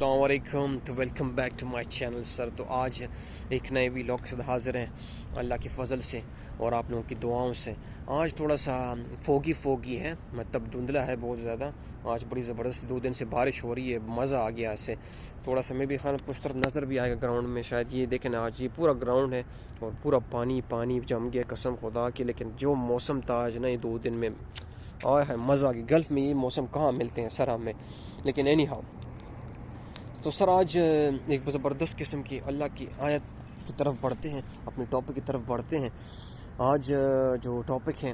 السلام علیکم، تو welcome back to my channel sir. تو آج ایک نئے ویلاگ کے ساتھ حاضر ہیں اللہ کی فضل سے اور آپ لوگوں کی دعاؤں سے۔ آج تھوڑا سا فوگی ہے، مطلب دھندلا ہے بہت زیادہ۔ آج بڑی زبردست 2 دن سے بارش ہو رہی ہے، مزہ آ گیا اس سے۔ تھوڑا سا میں بھی خیال کچھ طرف نظر بھی آئے گا گراؤنڈ میں شاید۔ یہ دیکھیں نا، آج یہ پورا گراؤنڈ ہے اور پورا پانی جم گیا قسم خدا کی۔ لیکن جو موسم تھا آج نا، یہ 2 دن میں ہے مزہ آ گیا۔ گلف میں یہ موسم کہاں ملتے ہیں سر ہمیں، لیکن اینی ہاؤ۔ تو سر آج ایک زبردست قسم کی اللہ کی آیت کی طرف بڑھتے ہیں، اپنے ٹاپک کی طرف بڑھتے ہیں۔ آج جو ٹاپک ہے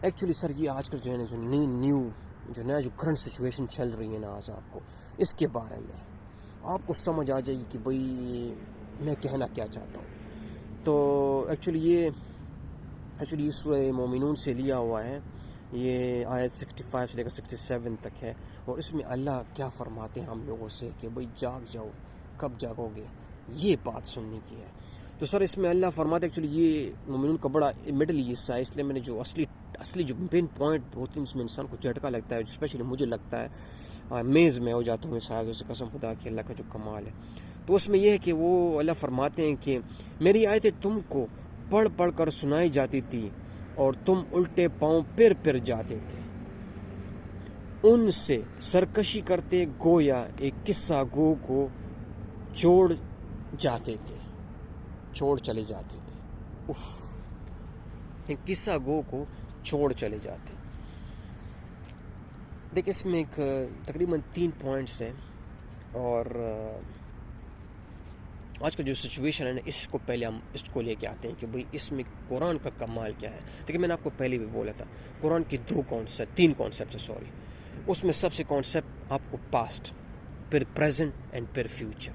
ایکچولی سر، یہ آج کل جو ہے نا جو کرنٹ سچویشن چل رہی ہے نا، آج آپ کو اس کے بارے میں آپ کو سمجھ آ جائے گی کہ بھئی میں کہنا کیا چاہتا ہوں۔ تو ایکچولی یہ سورہ مومنون سے لیا ہوا ہے۔ یہ آیت 65 سے لے کر 67 تک ہے، اور اس میں اللہ کیا فرماتے ہیں ہم لوگوں سے کہ بھئی جاگ جاؤ، کب جاگو گے، یہ بات سننے کی ہے۔ تو سر اس میں اللہ فرماتے ہیں، ایکچولی یہ مومنون کا بڑا مڈل حصہ ہے، اس لیے میں نے جو اصلی جو مین پوائنٹ ہوتے ہیں اس میں انسان کو جھٹکا لگتا ہے، اسپیشلی مجھے لگتا ہے، میز میں ہو جاتا ہوں شاید اسے، قسم خدا کی اللہ کا جو کمال ہے۔ تو اس میں یہ ہے کہ وہ اللہ فرماتے ہیں کہ میری آیتیں تم کو پڑھ کر سنائی جاتی تھی اور تم الٹے پاؤں پھر جاتے تھے، ان سے سرکشی کرتے گویا ایک قصہ گو کو چھوڑ چلے جاتے تھے۔ ایک قصہ گو کو چھوڑ چلے جاتے۔ دیکھ اس میں ایک تقریباً 3 پوائنٹس ہیں، اور آج کا جو سچویشن ہے نا، اس کو پہلے ہم اس کو لے کے آتے ہیں کہ بھئی اس میں قرآن کا کمال کیا ہے۔ دیکھیں میں نے آپ کو پہلے بھی بولا تھا، قرآن کی 3 کانسیپٹ ہے، اس میں سب سے کانسیپٹ آپ کو پاسٹ، پھر پریزنٹ اینڈ پھر فیوچر۔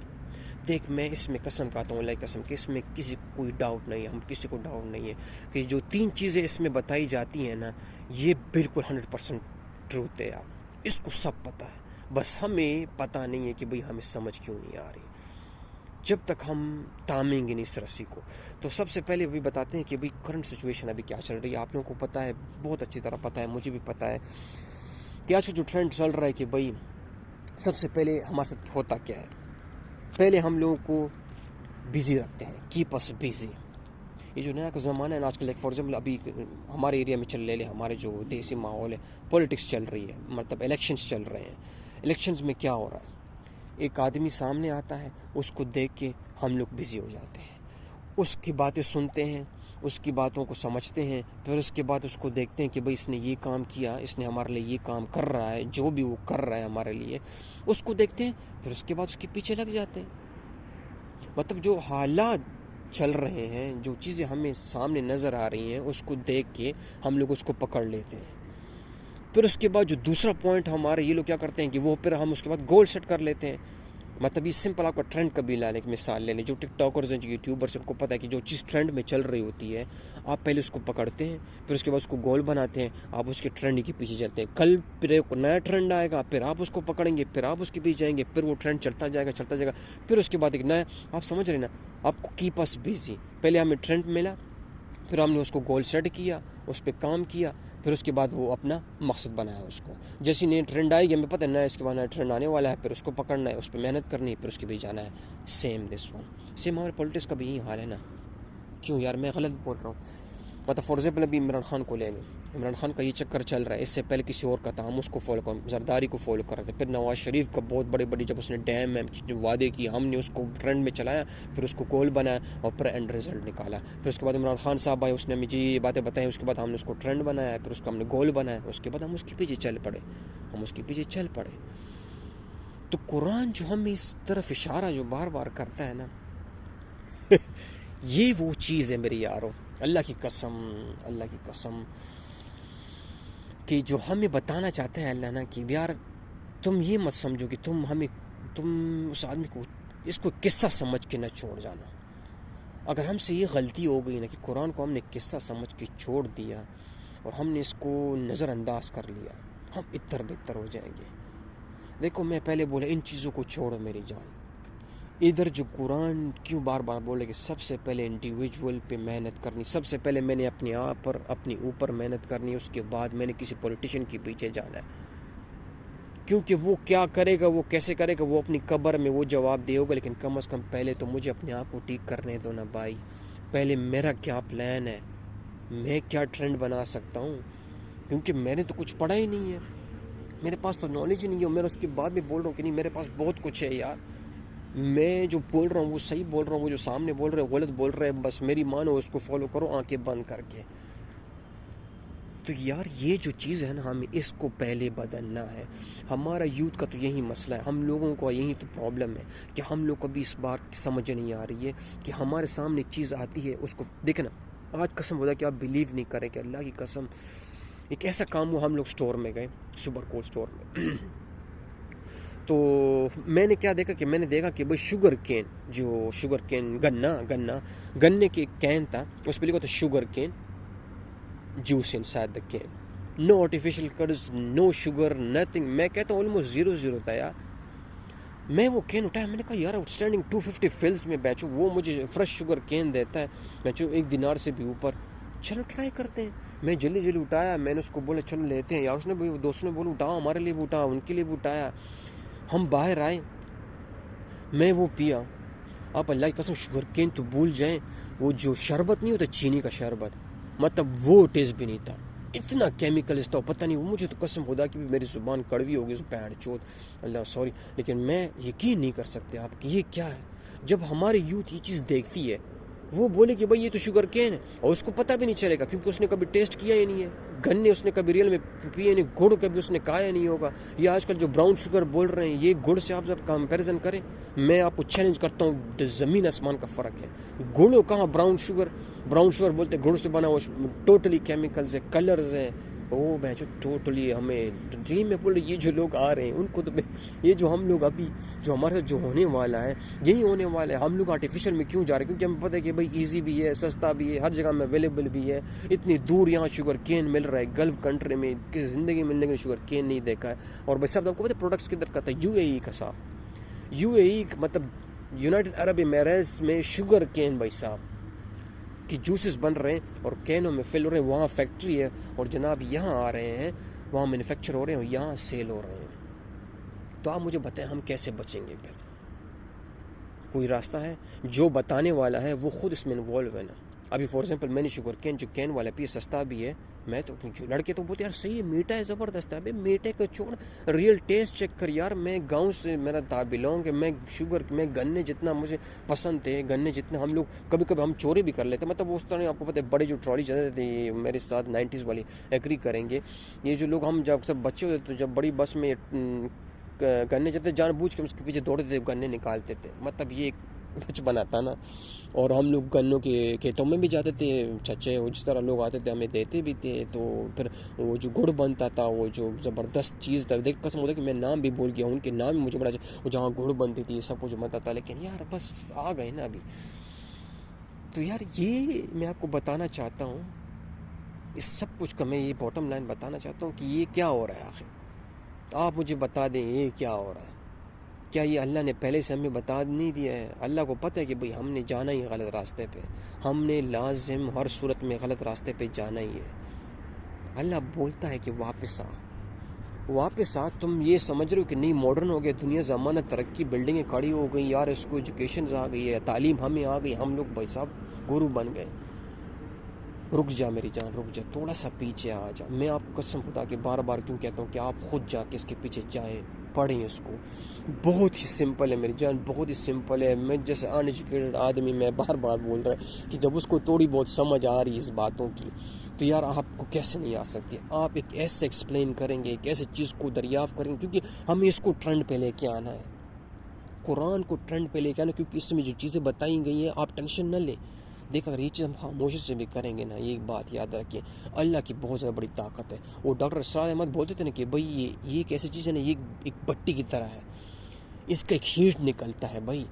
دیکھ میں اس میں قسم کھاتا ہوں اللہ کی قسم کہ اس میں کسی کو کوئی ڈاؤٹ نہیں ہے، ہم کسی کو ڈاؤٹ نہیں ہے کہ جو 3 چیزیں اس میں بتائی جاتی ہیں نا، یہ بالکل 100% ٹروتھ ہے۔ اس کو سب پتہ ہے، بس ہمیں پتہ نہیں ہے کہ بھئی ہمیں سمجھ کیوں نہیں آ رہی جب تک ہم تامیں گے نہیں اس رسی کو۔ تو سب سے پہلے بھی بتاتے ہیں کہ بھئی کرنٹ سچویشن ابھی کیا چل رہی ہے۔ آپ لوگوں کو پتہ ہے، بہت اچھی طرح پتہ ہے، مجھے بھی پتہ ہے کہ آج کا جو ٹرینڈ چل رہا ہے کہ بھئی سب سے پہلے ہمارے ساتھ ہوتا کیا ہے، پہلے ہم لوگوں کو بیزی رکھتے ہیں، کیپ اس بیزی۔ یہ جو نیا کا زمانہ ہے نا آج کل، فار ایگزامپل ابھی ہمارے ایریا میں چل لے ہمارے جو دیسی ماحول ہے، پولیٹکس چل رہی ہے، مطلب الیکشنز چل رہے ہیں۔ الیکشنز میں کیا ہو رہا ہے، ایک آدمی سامنے آتا ہے، اس کو دیکھ کے ہم لوگ بزی ہو جاتے ہیں، اس کی باتیں سنتے ہیں، اس کی باتوں کو سمجھتے ہیں، پھر اس کے بعد اس کو دیکھتے ہیں کہ بھئی اس نے یہ کام کیا، اس نے ہمارے لیے یہ کام کر رہا ہے، جو بھی وہ کر رہا ہے ہمارے لیے، اس کو دیکھتے ہیں، پھر اس کے بعد اس کے پیچھے لگ جاتے ہیں۔ مطلب جو حالات چل رہے ہیں، جو چیزیں ہمیں سامنے نظر آ رہی ہیں، اس کو دیکھ کے ہم لوگ اس کو پکڑ لیتے ہیں۔ پھر اس کے بعد جو دوسرا پوائنٹ ہمارے یہ لوگ کیا کرتے ہیں کہ وہ پھر ہم اس کے بعد گول سیٹ کر لیتے ہیں۔ مطلب یہ سمپل آپ کا ٹرینڈ کبھی لانے کی مثال لے لیں، جو ٹک ٹاکرز ہیں، جو یوٹیوبرس، ان کو پتہ ہے کہ جو چیز ٹرینڈ میں چل رہی ہوتی ہے، آپ پہلے اس کو پکڑتے ہیں، پھر اس کے بعد اس کو گول بناتے ہیں، آپ اس کے ٹرینڈ کے پیچھے چلتے ہیں۔ کل پھر ایک نیا ٹرینڈ آئے گا، پھر آپ اس کو پکڑیں گے، پھر آپ اس کے پیچھے جائیں گے، پھر وہ ٹرینڈ چلتا جائے گا، پھر اس کے بعد ایک نیا، آپ سمجھ رہے نا، آپ کو کیپ اس بیزی۔ پہلے ہمیں ٹرینڈ ملا، پھر ہم نے اس کو گول سیٹ کیا، اس پہ کام کیا، پھر اس کے بعد وہ اپنا مقصد بنایا اس کو۔ جیسی نئی ٹرینڈ آئے گی ہمیں پتہ ہے نیا، اس کے بعد نیا ٹرینڈ آنے والا ہے، پھر اس کو پکڑنا ہے، اس پہ محنت کرنی ہے، پھر اس کے پیچھے جانا ہے۔ سیم ہمارے پولیٹکس کا بھی یہی حال ہے نا۔ کیوں یار میں غلط بول رہا ہوں؟ مطلب فار ایگزامپل ابھی عمران خان کو لے لیں، عمران خان کا یہ چکر چل رہا ہے، اس سے پہلے کسی اور کا تھا، ہم اس کو فالو کرتے، زرداری کو فالو کرتے، پھر نواز شریف کا بہت بڑے جب اس نے ڈیم جو وعدے کی، ہم نے اس کو ٹرینڈ میں چلایا، پھر اس کو گول بنایا اور پھر اینڈ رزلٹ نکالا۔ پھر اس کے بعد عمران خان صاحب آئے، اس نے ہمیں جی یہ باتیں بتائیں، اس کے بعد ہم نے اس کو ٹرینڈ بنایا، پھر اس کو ہم نے گول بنایا، اس کے بعد ہم اس کے پیچھے چل پڑے۔ تو قرآن جو ہمیں اس طرف اشارہ جو بار بار کرتا ہے نا، یہ وہ چیز ہے میری یارو، اللہ کی قسم کہ جو ہمیں بتانا چاہتا ہے اللہ نا کہ یار تم یہ مت سمجھو کہ تم اس آدمی کو اس کو قصہ سمجھ کے نہ چھوڑ جانا۔ اگر ہم سے یہ غلطی ہو گئی نا کہ قرآن کو ہم نے قصہ سمجھ کے چھوڑ دیا اور ہم نے اس کو نظر انداز کر لیا، ہم اتر بہتر ہو جائیں گے۔ دیکھو میں پہلے بولا ان چیزوں کو چھوڑو میری جان۔ ادھر جو قرآن کیوں بار بولے کہ سب سے پہلے انڈیویجول پہ محنت کرنی، سب سے پہلے میں نے اپنے آپ پر اپنے اوپر محنت کرنی، اس کے بعد میں نے کسی پولیٹیشین کے پیچھے جانا ہے۔ کیونکہ وہ کیا کرے گا، وہ کیسے کرے گا، وہ اپنی قبر میں وہ جواب دے ہوگا، لیکن کم از کم پہلے تو مجھے اپنے آپ کو ٹھیک کرنے دو نا بھائی. پہلے میرا کیا پلان ہے، میں کیا ٹرینڈ بنا سکتا ہوں، کیونکہ میں نے تو کچھ پڑھا ہی نہیں ہے، میرے پاس تو نالج ہی نہیں ہے. میں اس کے بعد بھی بول رہا ہوں کہ نہیں میرے پاس بہت کچھ ہے یار، میں جو بول رہا ہوں وہ صحیح بول رہا ہوں، وہ جو سامنے بول رہے غلط بول رہے، بس میری مانو، اس کو فالو کرو آنکھیں بند کر کے. تو یار یہ جو چیز ہے نا، ہمیں اس کو پہلے بدلنا ہے. ہمارا یوتھ کا تو یہی مسئلہ ہے، ہم لوگوں کو یہی تو پرابلم ہے کہ ہم لوگ کو بھی اس بات سمجھ نہیں آ رہی ہے کہ ہمارے سامنے ایک چیز آتی ہے، اس کو دیکھیں نا. آج قسم خدا کہ آپ بلیو نہیں کریں کہ اللہ کی قسم ایک ایسا کام ہوا، ہم لوگ سٹور میں گئے، سپر کول سٹور میں. تو میں نے کیا دیکھا کہ میں نے دیکھا کہ بھائی شوگر کین، جو شوگر کین گنے کی ایک کین تھا، اس پہ لکھا تھا sugar cane juice inside the can, no artificial colors, no sugar, nothing. میں کہتا ہوں almost 0 تھا یار. میں وہ کین اٹھایا، میں نے کہا یار آؤٹ اسٹینڈنگ 250 فلز میں بیچو، وہ مجھے فریش شوگر کین دیتا ہے، بیچو 1 دینار سے بھی اوپر، چلو ٹرائی کرتے ہیں. میں جلدی اٹھایا، میں نے اس کو بولا چلو لیتے ہیں یار. اس نے دوست نے بولا اٹھاؤ، ہمارے لیے بھی اٹھایا، ان کے لیے بھی اٹھایا. ہم باہر آئے، میں وہ پیا. آپ اللہ کی قسم شوگر کین تو بھول جائیں، وہ جو شربت نہیں ہوتا چینی کا شربت، مطلب وہ ٹیسٹ بھی نہیں تھا. اتنا کیمیکلز تھا، پتہ نہیں، وہ مجھے تو قسم خدا کی بھی میری زبان کڑوی ہوگی اس پینٹ چوت، اللہ سوری، لیکن میں یقین نہیں کر سکتے آپ کہ یہ کیا ہے. جب ہماری یوتھ یہ چیز دیکھتی ہے، وہ بولے کہ بھائی یہ تو شوگر کین ہے، اور اس کو پتہ بھی نہیں چلے گا کیونکہ اس نے کبھی ٹیسٹ کیا ہی نہیں ہے. گنے اس نے کبھی ریئل میں پیے نہیں، گڑ کبھی اس نے کھایا نہیں ہوگا. یہ آج کل جو براؤن شوگر بول رہے ہیں، یہ گڑ سے آپ جب کمپیریزن کریں، میں آپ کو چیلنج کرتا ہوں، زمین آسمان کا فرق ہے. گڑ کہاں براؤن شوگر بولتے گڑ سے بنا ہوا، ٹوٹلی کیمیکلز ہے، کلرز ہیں. وہ بھینچو ٹوٹلی ہمیں ڈریم میں بول رہے. یہ جو لوگ آ رہے ہیں ان کو تو یہ جو ہم لوگ ابھی جو ہمارے ساتھ جو ہونے والا ہے یہی ہونے والا ہے. ہم لوگ آرٹیفیشیل میں کیوں جا رہے ہیں؟ کیونکہ ہمیں پتہ ہے کہ بھائی ایزی بھی ہے، سستا بھی ہے، ہر جگہ میں اویلیبل بھی ہے. اتنی دور یہاں شوگر کین مل رہا ہے، گلف کنٹری میں کسی زندگی ملنے کے شوگر کین نہیں دیکھا ہے. اور بھائی صاحب آپ کو پتہ ہے پروڈکٹس کدھر کا تھا؟ UAE کا صاحب، UAE مطلب یونائٹڈ عرب اماراتس میں شوگر کین بھائی صاحب کی جوسز بن رہے ہیں اور کینوں میں فل ہو رہے ہیں. وہاں فیکٹری ہے اور جناب یہاں آ رہے ہیں، وہاں مینوفیکچر ہو رہے ہیں اور یہاں سیل ہو رہے ہیں. تو آپ مجھے بتائیں ہم کیسے بچیں گے؟ پھر کوئی راستہ ہے؟ جو بتانے والا ہے وہ خود اس میں انوالو ہے نا. ابھی فار ایگزامپل میں نے شوگر کین جو کین والا پی سستا بھی ہے، میں تو جو لڑکے تو بولتے یار صحیح ہے، میٹھا ہے، زبردست ہے. ابھی میٹھے کو چھوڑ، ریئل ٹیسٹ چیک کر یار. میں گاؤں سے میرا بلونگ ہے، میں گنے جتنا مجھے پسند تھے، گنے جتنے ہم لوگ کبھی ہم چوری بھی کر لیتے، مطلب اس طرح آپ کو پتہ ہے بڑے جو ٹرالی چلتے تھے میرے ساتھ 90s والی ایگری کریں گے. یہ جو لوگ ہم جب سب بچے ہوتے تو جب بڑی بس میں گنے جاتے جان بوجھ کے اس کے پیچھے دوڑتے تھے، گنے نکالتے تھے. مطلب یہ ایک بچپنا تھا نا. اور ہم لوگ گنوں کے کھیتوں میں بھی جاتے تھے، چچے جس طرح لوگ آتے تھے ہمیں دیتے بھی تھے. تو پھر وہ جو گڑ بنتا تھا، وہ جو زبردست چیز تھا، دیکھ قسم ہوتا ہے کہ میں نام بھی بھول گیا ان کے نام مجھے بڑا، وہ جہاں گڑ بنتی تھی سب کچھ بنتا تھا. لیکن یار بس آ گئے نا ابھی. تو یار یہ میں آپ کو بتانا چاہتا ہوں، اس سب کچھ کا میں یہ باٹم لائن بتانا چاہتا ہوں کہ یہ کیا ہو رہا ہے آخر. آپ مجھے بتا دیں یہ کیا ہو رہا ہے. کیا یہ اللہ نے پہلے سے ہمیں بتا نہیں دیا ہے؟ اللہ کو پتہ ہے کہ بھئی ہم نے جانا ہی غلط راستے پہ، ہم نے لازم ہر صورت میں غلط راستے پہ جانا ہی ہے. اللہ بولتا ہے کہ واپس آ. تم یہ سمجھ رہے ہو کہ نہیں ماڈرن ہو گیا دنیا، زمانہ ترقی، بلڈنگیں کھڑی ہو گئی یار، اس کو ایجوکیشنز آ گئی ہے، تعلیم ہمیں آ گئی، ہم لوگ بھائی صاحب گرو بن گئے. رک جا میری جان، رک جا، تھوڑا سا پیچھے آ جا. میں آپ کو قسم خدا کہ بار بار کیوں کہتا ہوں کہ آپ خود جا کے اس کے پیچھے جائیں، پڑھیں اس کو. بہت ہی سمپل ہے میری جان، بہت ہی سمپل ہے. میں جیسے ان ایجوکیٹڈ آدمی میں بار بار بول رہا ہے کہ جب اس کو تھوڑی بہت سمجھ آ رہی اس باتوں کی تو یار آپ کو کیسے نہیں آ سکتی. آپ ایک ایسے ایکسپلین کریں گے، ایک ایسے چیز کو دریافت کریں گے، کیونکہ ہمیں اس کو ٹرینڈ پہ لے کے آنا ہے، قرآن کو ٹرینڈ پہ لے کے آنا. کیونکہ اس میں جو چیزیں بتائی گئی ہیں آپ ٹینشن نہ لیں. دیکھ اگر یہ چیز ہم خاموشی سے بھی کریں گے نا، یہ بات یاد رکھیں، اللہ کی بہت زیادہ بڑی طاقت ہے. وہ ڈاکٹر اسرار احمد بولتے تھے نا کہ بھائی یہ ایک ایسی چیز ہے نا، یہ ایک بٹی کی طرح ہے، اس کا ایک ہیٹ نکلتا ہے. بھائی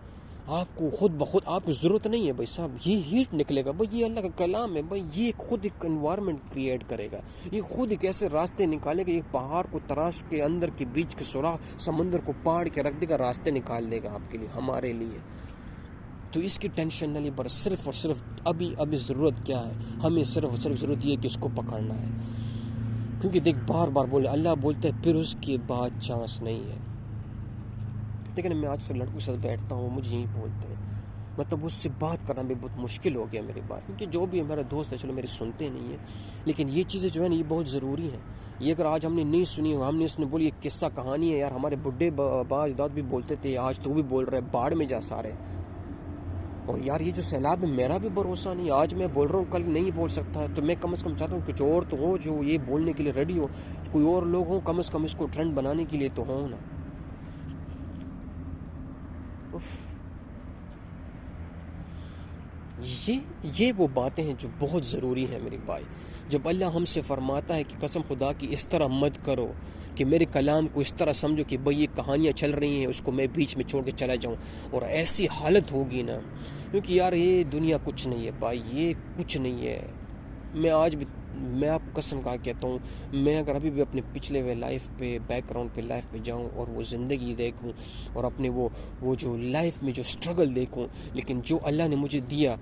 آپ کو خود بخود آپ کو ضرورت نہیں ہے بھائی صاحب، یہ ہیٹ نکلے گا. بھائی یہ اللہ کا کلام ہے بھائی، یہ خود ایک انوائرمنٹ کریٹ کرے گا، یہ خود ایک ایسے راستے نکالے گا. ایک پہاڑ کو تراش کے اندر کے بیچ کے سوراخ، سمندر کو پاڑ کے رکھ دے گا، راستے نکال دے گا آپ کے لیے، ہمارے لیے. تو اس کی ٹینشن نہ لیں، بس صرف اور صرف ابھی ضرورت کیا ہے؟ ہمیں صرف اور صرف ضرورت یہ ہے کہ اس کو پکڑنا ہے. کیونکہ دیکھ بار بار بولے اللہ بولتا ہے پھر اس کے بعد چانس نہیں ہے. لیکن میں آج سے لڑکوں کے ساتھ بیٹھتا ہوں مجھے یہی بولتے ہیں, مطلب اس سے بات کرنا بھی بہت مشکل ہو گیا میری بات, کیونکہ جو بھی ہمارا دوست ہے چلو میری سنتے نہیں ہیں, لیکن یہ چیزیں جو ہے نا یہ بہت ضروری ہیں. یہ اگر آج ہم نے نہیں سنی, ہم نے اس نے بولی یہ قصہ کہانی ہے یار, ہمارے بڈھے با اجداد بھی بولتے تھے, آج تو بھی بول رہے باڑ میں جا سارے. اور یار یہ جو سیلاب ہے میرا بھی بھروسہ نہیں, آج میں بول رہا ہوں کل نہیں بول سکتا ہے, تو میں کم از کم چاہتا ہوں کچھ اور تو ہو جو یہ بولنے کے لیے ریڈی ہو, کوئی اور لوگ ہوں کم از کم اس کو ٹرینڈ بنانے کے لیے تو ہوں نا. یہ وہ باتیں ہیں جو بہت ضروری ہیں میرے بھائی. جب اللہ ہم سے فرماتا ہے کہ قسم خدا کی اس طرح مت کرو, کہ میرے کلام کو اس طرح سمجھو کہ بھئی یہ کہانیاں چل رہی ہیں اس کو میں بیچ میں چھوڑ کے چلا جاؤں, اور ایسی حالت ہوگی نا, کیونکہ یار یہ دنیا کچھ نہیں ہے بھائی, یہ کچھ نہیں ہے. میں آج بھی میں آپ کو قسم کہا کہتا ہوں, میں اگر ابھی بھی اپنے پچھلے ہوئے لائف پہ بیک گراؤنڈ پہ لائف پہ جاؤں اور وہ زندگی دیکھوں اور اپنے وہ جو لائف میں جو اسٹرگل دیکھوں, لیکن جو اللہ نے مجھے دیا,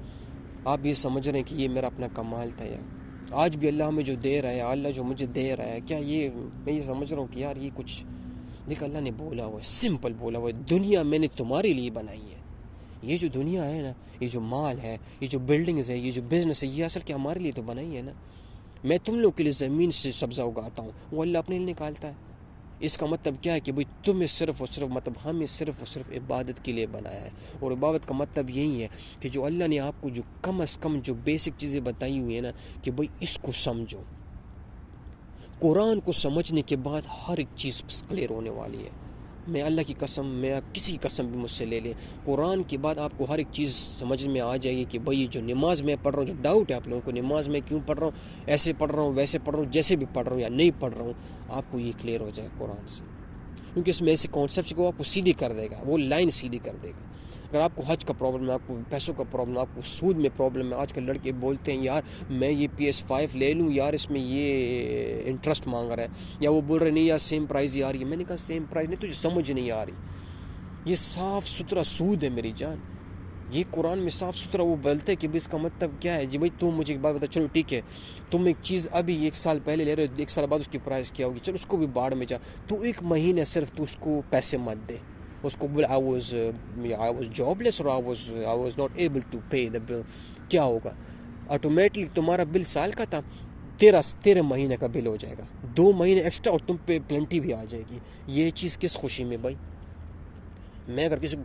آپ یہ سمجھ رہے ہیں کہ یہ میرا اپنا کمال تھا یار. آج بھی اللہ ہمیں جو دے رہا ہے, اللہ جو مجھے دے رہا ہے, کیا یہ میں یہ سمجھ رہا ہوں کہ یار یہ کچھ دیکھ اللہ نے بولا ہوا ہے, سمپل بولا ہوا ہے, دنیا میں نے تمہارے لیے بنائی ہے. یہ جو دنیا ہے نا, یہ جو مال ہے, یہ جو بلڈنگز ہے, یہ جو بزنس ہے, یہ اصل کہ ہمارے لیے تو بنائی ہے نا. میں تم لوگ کے لیے زمین سے سبزہ اگاتا ہوں, وہ اللہ اپنے لیے نکالتا ہے. اس کا مطلب کیا ہے کہ بھئی تمہیں صرف اور صرف مطلب ہمیں صرف اور صرف عبادت کے لیے بنایا ہے. اور عبادت کا مطلب یہی ہے کہ جو اللہ نے آپ کو جو کم از کم جو بیسک چیزیں بتائی ہوئی ہیں نا, کہ بھئی اس کو سمجھو. قرآن کو سمجھنے کے بعد ہر ایک چیز کلیئر ہونے والی ہے. میں اللہ کی قسم, میں کسی قسم بھی مجھ سے لے لیں, قرآن کے بعد آپ کو ہر ایک چیز سمجھ میں آ جائے گی کہ بھئی جو نماز میں پڑھ رہا ہوں, جو ڈاؤٹ ہے آپ لوگوں کو نماز میں کیوں پڑھ رہا ہوں, ایسے پڑھ رہا ہوں ویسے پڑھ رہا ہوں, جیسے بھی پڑھ رہا ہوں یا نہیں پڑھ رہا ہوں, آپ کو یہ کلیئر ہو جائے قرآن سے. کیونکہ اس میں ایسے کانسیپٹس کو آپ کو سیدھی کر دے گا, وہ لائن سیدھی کر دے گا. اگر آپ کو حج کا پرابلم ہے, آپ کو پیسوں کا پرابلم ہے, آپ کو سود میں پرابلم ہے, آج کل لڑکے بولتے ہیں یار میں یہ PS5 لے لوں یار اس میں یہ انٹرسٹ مانگ رہا ہے, یا وہ بول رہے نہیں یار سیم پرائز ہی آ رہی ہے. میں نے کہا سیم پرائز نہیں, تجھے سمجھ نہیں آ رہی, یہ صاف ستھرا سود ہے میری جان. یہ قرآن میں صاف ستھرا وہ بولتے ہے کہ اس کا مطلب کیا ہے جی بھائی تم مجھے ایک بات بتا, چلو ٹھیک ہے تم ایک چیز ابھی 1 سال پہلے لے رہے ہو, 1 سال بعد اس کی پرائز کیا ہوگی, چلو اس کو بھی باڑ میں جا, تو 1 مہینہ صرف تو اس کو پیسے مت دے, اس کو بول I was jobless or I was not able to pay the bill. کیا ہوگا آٹومیٹلی تمہارا بل سال کا تھا 13 مہینے کا بل ہو جائے گا, 2 مہینے ایکسٹرا اور تم پہ پلنٹی بھی آ جائے گی. یہ چیز کس خوشی میں بھائی. میں اگر کسی کو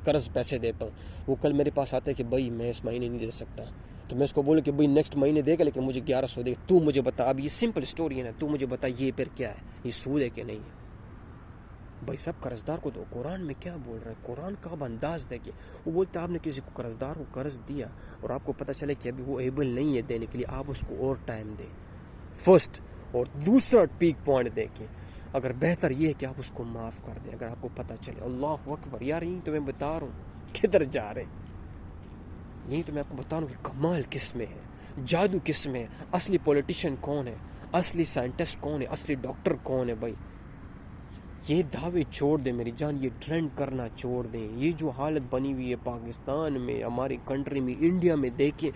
قرض پیسے دیتا ہوں, وہ کل میرے پاس آتا ہے کہ بھائی میں اس مہینے نہیں دے سکتا, تو میں اس کو بولوں کہ بھائی نیکسٹ مہینے دے گا لیکن مجھے 1100 دے گا. تو مجھے بتا, اب یہ سمپل سٹوری ہے نا, تو مجھے بتا یہ پھر کیا ہے, یہ سود ہے کہ نہیں ہے. بھائی سب قرض دار کو دو. قرآن میں کیا بول رہے ہیں, قرآن کا اب انداز دیکھیں. وہ بولتے ہیں آپ نے کسی کو قرض دار کو قرض دیا اور آپ کو پتہ چلے کہ ابھی وہ ایبل نہیں ہے دینے کے لیے, آپ اس کو اور ٹائم دیں فرسٹ. اور دوسرا پیک پوائنٹ دیکھیں, اگر بہتر یہ ہے کہ آپ اس کو معاف کر دیں اگر آپ کو پتہ چلے. اللہ اکبر یار, یہی تو میں بتا رہا ہوں کدھر جا رہے ہیں, یہی تو میں آپ کو بتا رہا ہوں کہ کمال کس میں ہے, جادو کس میں ہے, اصلی پولیٹیشین کون ہے, اصلی سائنٹسٹ کون ہے, اصلی ڈاکٹر کون ہے. بھائی یہ دعوے چھوڑ دیں میری جان, یہ ٹرینڈ کرنا چھوڑ دیں. یہ جو حالت بنی ہوئی ہے پاکستان میں, ہماری کنٹری میں, انڈیا میں, دیکھیں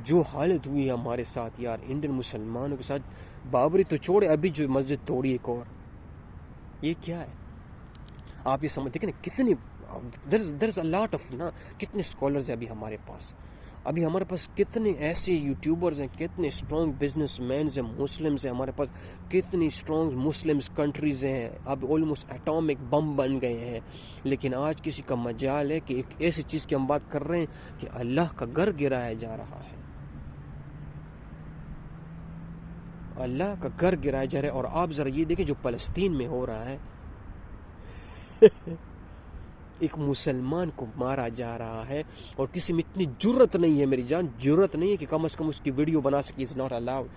جو حالت ہوئی ہے ہمارے ساتھ یار, انڈین مسلمانوں کے ساتھ. بابری تو چھوڑے, ابھی جو مسجد توڑی ایک اور, یہ کیا ہے. آپ یہ سمجھتے کہ نا کتنی there's a lot of نا کتنے اسکالرز ہیں ابھی ہمارے پاس, ابھی ہمارے پاس کتنے ایسے یوٹیوبرز ہیں, کتنے اسٹرانگ بزنس مینز ہیں, مسلمز ہیں ہمارے پاس, کتنی اسٹرانگ مسلمز کنٹریز ہیں, اب آلموسٹ ایٹامک بم بن گئے ہیں. لیکن آج کسی کا مجال ہے کہ ایک ایسی چیز کی ہم بات کر رہے ہیں کہ اللہ کا گھر گرایا جا رہا ہے, اللہ کا گھر گرایا جا رہا ہے. اور آپ ذرا یہ دیکھیں جو فلسطین میں ہو رہا ہے, ایک مسلمان کو مارا جا رہا ہے اور کسی میں اتنی جرت نہیں ہے میری جان, جرت نہیں ہے کہ کم از کم اس کی ویڈیو بنا سکے, از ناٹ الاؤڈ.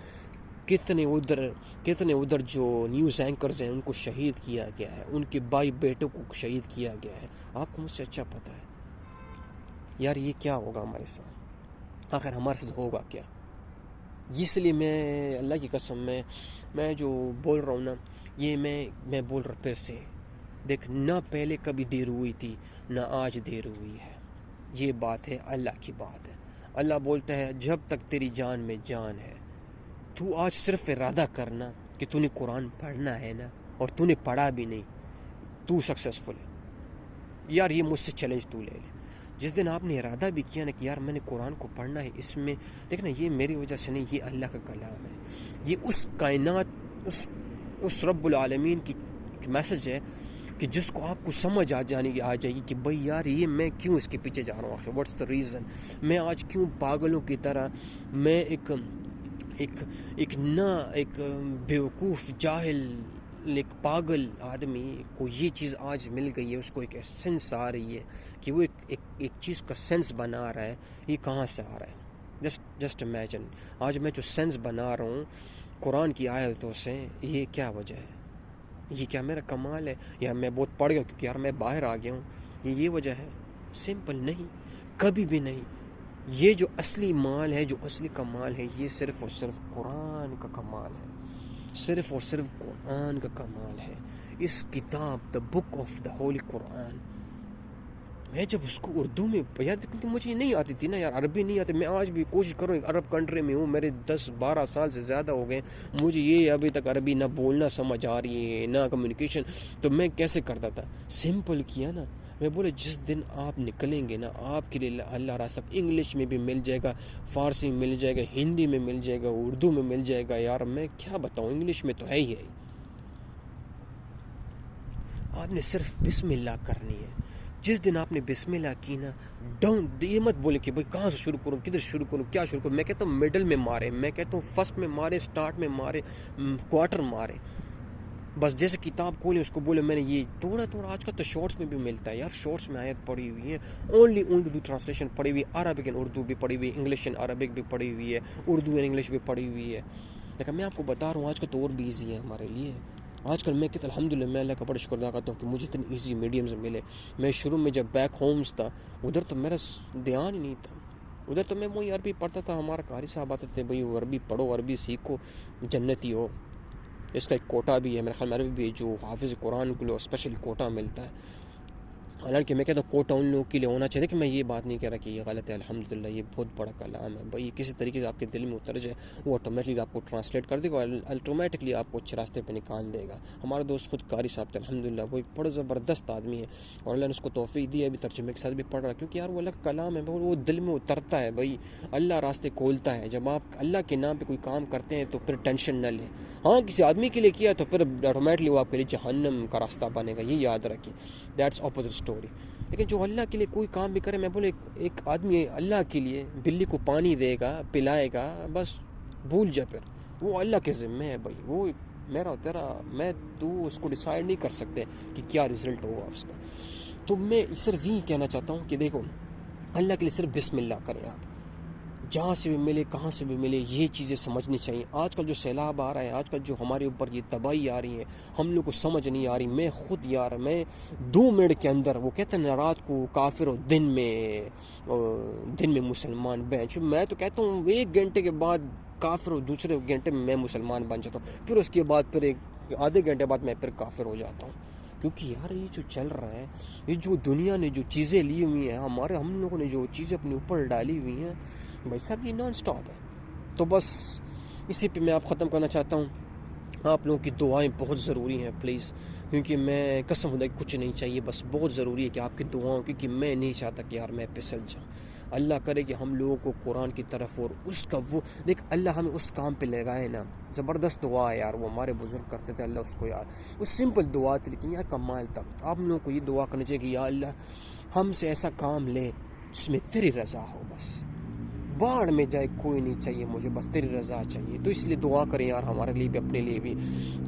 کتنے ادھر جو نیوز اینکرز ہیں ان کو شہید کیا گیا ہے, ان کے بھائی بیٹوں کو شہید کیا گیا ہے. آپ کو مجھ سے اچھا پتہ ہے یار یہ کیا ہوگا ہمارے ساتھ, آخر ہمارے ساتھ ہوگا کیا. اس لیے میں اللہ کی قسم میں جو بول رہا ہوں نا, یہ میں بول رہا پھر سے, دیکھ نہ پہلے کبھی دیر ہوئی تھی نہ آج دیر ہوئی ہے. یہ بات ہے, اللہ کی بات ہے. اللہ بولتا ہے جب تک تیری جان میں جان ہے, تو آج صرف ارادہ کرنا کہ تو نے قرآن پڑھنا ہے نا اور تو نے پڑھا بھی نہیں، تو سکسیسفل ہے یار، یہ مجھ سے چیلنج تو لے لے۔ جس دن آپ نے ارادہ بھی کیا نا کہ یار میں نے قرآن کو پڑھنا ہے، اس میں دیکھنا یہ میری وجہ سے نہیں، یہ اللہ کا کلام ہے، یہ اس کائنات اس رب العالمین کی میسج ہے کہ جس کو آپ کو سمجھ آ جائے گی کہ بھائی یار یہ میں کیوں اس کے پیچھے جا رہا ہوں، آخر واٹس دا ریزن، میں آج کیوں پاگلوں کی طرح میں ایک بیوقوف جاہل ایک پاگل آدمی کو یہ چیز آج مل گئی ہے، اس کو ایک سینس آ رہی ہے کہ وہ ایک چیز کا سینس بنا رہا ہے، یہ کہاں سے آ رہا ہے؟ جسٹ امیجن آج میں جو سینس بنا رہا ہوں قرآن کی آیتوں سے، یہ کیا وجہ ہے؟ یہ کیا میرا کمال ہے یا میں بہت پڑھ گیا ہوں کیونکہ یار میں باہر آ گیا ہوں؟ یہ وجہ ہے؟ سمپل نہیں، کبھی بھی نہیں۔ یہ جو اصلی مال ہے، جو اصلی کمال ہے، یہ صرف اور صرف قرآن کا کمال ہے، صرف اور صرف قرآن کا کمال ہے۔ اس کتاب دا بک آف دا ہولی قرآن، میں جب اس کو اردو میں یاد، کیونکہ مجھے نہیں آتی تھی نا یار، عربی نہیں آتی، میں آج بھی کوشش کروں، ایک عرب کنٹری میں ہوں، میرے 10-12 سال سے زیادہ ہو گئے، مجھے یہ ابھی تک عربی نہ بولنا سمجھ آ رہی ہے نہ کمیونیکیشن، تو میں کیسے کرتا تھا؟ سمپل کیا نا، میں بولے جس دن آپ نکلیں گے نا، آپ کے لیے اللہ راستہ انگلش میں بھی مل جائے گا، فارسی میں مل جائے گا، ہندی میں مل جائے گا، اردو میں مل جائے گا، یار میں کیا بتاؤں، انگلش میں تو ہے ہی ہے۔ آپ نے صرف بسم اللہ کرنی ہے۔ جس دن آپ نے بسم اللہ کی نا، یہ مت بولے کہ بھائی کہاں سے شروع کروں، کدھر شروع کروں، کیا شروع کروں۔ میں کہتا ہوں مڈل میں مارے، میں کہتا ہوں فرسٹ میں مارے، سٹارٹ میں مارے، کوارٹر مارے، بس جیسے کتاب کھولے اس کو بولے میں نے یہ تھوڑا آج کل تو شارٹس میں بھی ملتا ہے یار، شارٹس میں آیت پڑھی ہوئی ہے، اونلی اردو ٹرانسلیشن پڑھی ہوئی ہے، عربک اینڈ اردو بھی پڑھی ہوئی ہے، انگلش اینڈ عربک بھی پڑھی ہوئی ہے، اردو اینڈ انگلش بھی پڑھی ہوئی ہے۔ لیکن میں آپ کو بتا رہا ہوں آج کل تو اور بھی ایزی ہے ہمارے لیے۔ آج کل میں کہتا الحمدللہ، میں اللہ کا بڑا شکر ادا کرتا ہوں کہ مجھے اتنی ایزی میڈیم سے ملے۔ میں شروع میں جب بیک ہومز تھا ادھر تو میرا دھیان ہی نہیں تھا، ادھر تو میں وہی عربی پڑھتا تھا، ہمارا قاری صاحب آتے تھے، بھائی عربی پڑھو، عربی سیکھو، جنتی ہو۔ اس کا ایک کوٹا بھی ہے میرے خیال میں، عربی بھی جو حافظ قرآن کو لوگ اسپیشل کوٹا ملتا ہے۔ حالانکہ میں کہتا ہوں کوٹا ان لوگوں کے لیے ہونا چاہیے، کہ میں یہ بات نہیں کہہ رہا کہ یہ غلط ہے، الحمدللہ یہ بہت بڑا کلام ہے بھائی، کسی طریقے سے آپ کے دل میں اتر جائے وہ آٹومیٹکلی آپ کو ٹرانسلیٹ کر دے گا، آٹومیٹکلی آپ کو اچھے راستے پہ نکال دے گا۔ ہمارا دوست خود قاری صاحب تھے الحمدللہ، وہ ایک بڑا زبردست آدمی ہے، اور اللہ نے اس کو توفیق دی ہے ابھی ترجمے کے ساتھ بھی پڑھ رہا ہے، کیونکہ یار وہ اللہ کا کلام ہے، وہ دل میں اترتا ہے بھائی، اللہ راستے کھولتا ہے۔ جب آپ اللہ کے نام پہ کوئی کام کرتے ہیں تو پھر ٹینشن نہ لیں، ہاں کسی آدمی کے لیے کیا تو پھر آٹومیٹکلی وہ آپ کے لیے جہنم کا راستہ بنے گا، یہ یاد رکھیں، دیٹس اپوزٹ اسٹوری۔ لیکن جو اللہ کے لیے کوئی کام بھی کرے، میں بولے ایک آدمی اللہ کے لیے بلی کو پانی دے گا، پلائے گا، بس بھول جا، پھر وہ اللہ کے ذمہ ہے بھائی، وہ میرا تیرا میں تو اس کو ڈیسائیڈ نہیں کر سکتے کہ کیا رزلٹ ہوگا اس کا۔ تو میں صرف یہی کہنا چاہتا ہوں کہ دیکھو اللہ کے لیے صرف بسم اللہ کریں، آپ جہاں سے بھی ملے، کہاں سے بھی ملے، یہ چیزیں سمجھنی چاہیے۔ آج کل جو سیلاب آ رہا ہے، آج کل جو ہمارے اوپر یہ تباہی آ رہی ہے، ہم لوگ کو سمجھ نہیں آ رہی۔ میں خود یار میں 2 منٹ کے اندر، وہ کہتے ہیں رات کو کافر اور دن میں مسلمان بینچ، میں تو کہتا ہوں 1 گھنٹے کے بعد کافر اور دوسرے گھنٹے میں مسلمان بن جاتا ہوں، پھر اس کے بعد پھر آدھے گھنٹے بعد میں پھر کافر ہو جاتا ہوں۔ کیونکہ یار یہ جو چل رہا ہے، یہ جو دنیا نے جو چیزیں لی ہوئی ہیں، ہم لوگوں نے جو چیزیں اپنے اوپر ڈالی ہوئی ہیں بھائی صاحب، یہ نان سٹاپ ہے۔ تو بس اسی پہ میں آپ ختم کرنا چاہتا ہوں۔ آپ لوگوں کی دعائیں بہت ضروری ہیں پلیز، کیونکہ میں قسم خدا کی کچھ نہیں چاہیے، بس بہت ضروری ہے کہ آپ کی دعاؤں، کیونکہ میں نہیں چاہتا کہ یار میں پھسل جاؤں۔ اللہ کرے کہ ہم لوگوں کو قرآن کی طرف، اور اس کا وہ دیکھ اللہ ہمیں اس کام پہ لگائے نا، زبردست دعا ہے یار، وہ ہمارے بزرگ کرتے تھے، اللہ اس کو یار، وہ سمپل دعا تھی لیکن یار کمال تھا۔ آپ لوگوں کو یہ دعا کرنی چاہیے کہ یا اللہ ہم سے ایسا کام لے جس میں تیری رضا ہو، بس باڑ میں جائے کوئی نہیں چاہیے مجھے، بس تیری رضا چاہیے۔ تو اس لیے دعا کریں یار ہمارے لیے بھی، اپنے لیے بھی،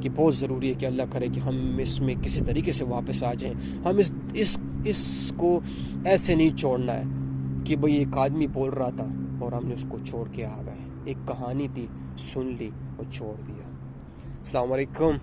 کہ بہت ضروری ہے کہ اللہ کرے کہ ہم اس میں کسی طریقے سے واپس آ جائیں۔ ہم اس کو ایسے نہیں چھوڑنا ہے کہ بھئی ایک آدمی بول رہا تھا اور ہم نے اس کو چھوڑ کے آ گئے، ایک کہانی تھی سن لی اور چھوڑ دیا۔ السلام علیکم۔